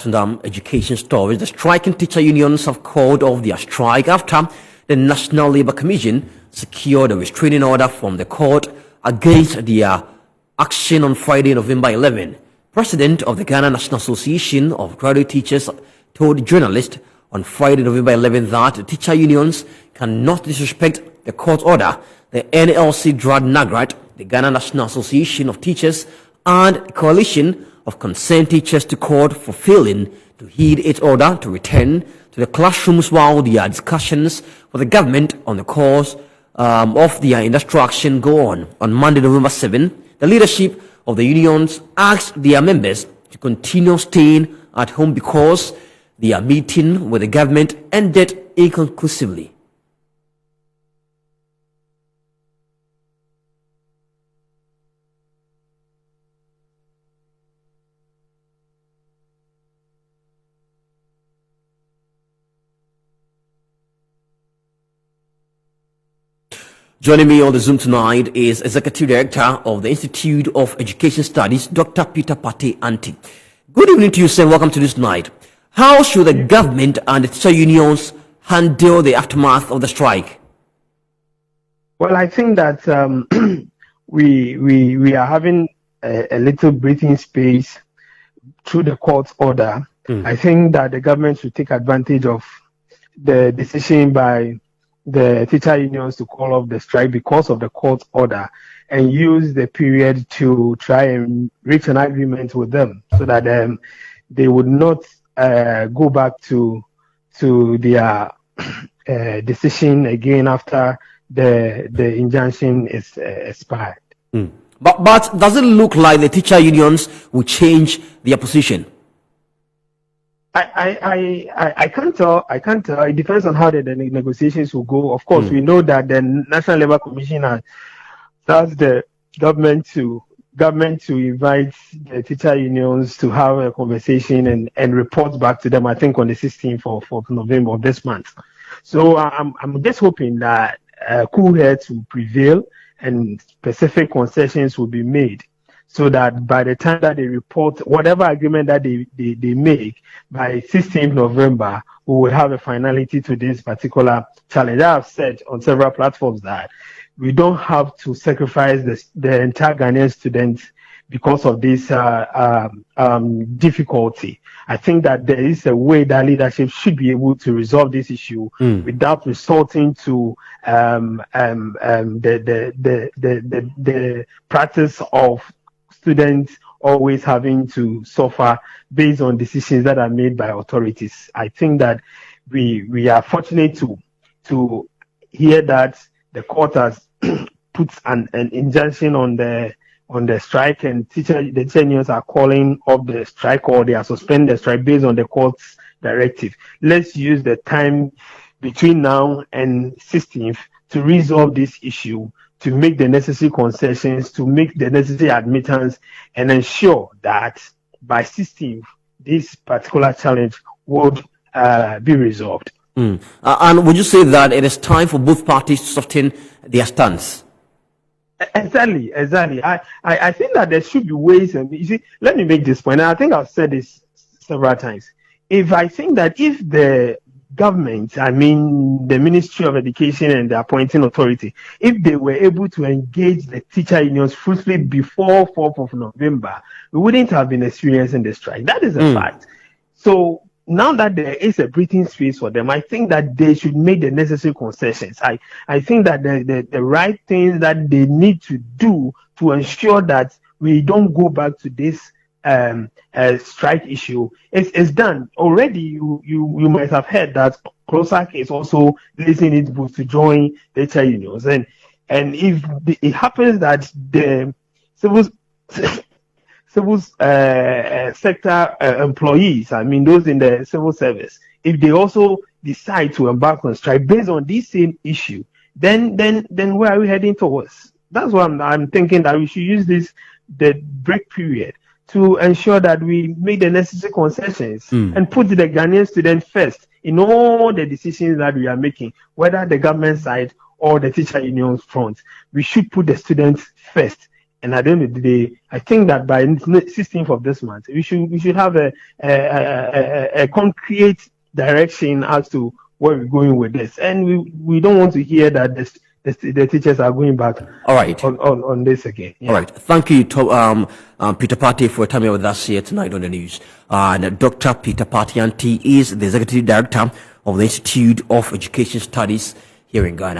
Education stories. The striking teacher unions have called off their strike after the National Labour Commission secured a restraining order from the court against their action on Friday, November 11. President of the Ghana National Association of Graduate Teachers told journalists on Friday, November 11 that teacher unions cannot disrespect the court order. The NLC dragged NAGRAT, the Ghana National Association of Teachers, and Coalition of Concerned Teachers to court for failing to heed its order to return to the classrooms while their discussions with the government on the cause of their industrial action go on. On Monday, November 7, the leadership of the unions asked their members to continue staying at home because their meeting with the government ended inconclusively. Joining me on the Zoom tonight is Executive Director of the Institute of Education Studies, Dr. Peter Pate Anti. Good evening to you, sir. Welcome to this night. How should the government and the teacher unions handle the aftermath of the strike? Well, I think that we are having a little breathing space through the court's order. I think that the government should take advantage of the decision by the teacher unions to call off the strike because of the court order and use the period to try and reach an agreement with them so that they would not go back to their decision again after the injunction is expired. But does it look like the teacher unions will change their position? I can't tell. It depends on how the negotiations will go. Of course, we know that the National Labour Commission has asked the government to invite the teacher unions to have a conversation and report back to them. I think on the 16th of November of this month. So I'm just hoping that cool heads will prevail and specific concessions will be made, so that by the time that they report whatever agreement that they make by 16th November, we will have a finality to this particular challenge. I have said on several platforms that we don't have to sacrifice the entire Ghanaian students because of this difficulty. I think that there is a way that leadership should be able to resolve this issue without resorting to the practice of students always having to suffer based on decisions that are made by authorities. I think that we are fortunate to hear that the court has put an injunction on the strike, and the teacher unions are calling off the strike, or they are suspending the strike based on the court's directive. Let's use the time between now and 16th to resolve this issue, to make the necessary concessions, to make the necessary admittance, and ensure that by 16th, this particular challenge would be resolved. And would you say that it is time for both parties to soften their stance? Exactly. I think that there should be ways. And you see, let me make this point. And I think I've said this several times. If the government, I mean the Ministry of Education and the appointing authority, if they were able to engage the teacher unions fruitfully before 4th of November, we wouldn't have been experiencing the strike. That is a fact. So now that there is a breathing space for them, I think that they should make the necessary concessions. I think that the right things that they need to do to ensure that we don't go back to this strike issue is done already. You might have heard that CLOSAC is also raising its boots to join the teacher unions, and if it happens that the civil sector employees, I mean those in the civil service, if they also decide to embark on strike based on this same issue, then where are we heading towards? That's why I'm thinking that we should use the break period to ensure that we make the necessary concessions and put the Ghanaian student first in all the decisions that we are making, whether the government side or the teacher union front. We should put the students first And at the end of the day, I think that by 16th of this month, we should have a concrete direction as to where we're going with this. And we don't want to hear that the teachers are going back All right. on this again. Yeah. All right. Thank you, Peter Party, for coming with us here tonight on the news. And Dr. Peter Party is the Executive Director of the Institute of Education Studies here in Ghana.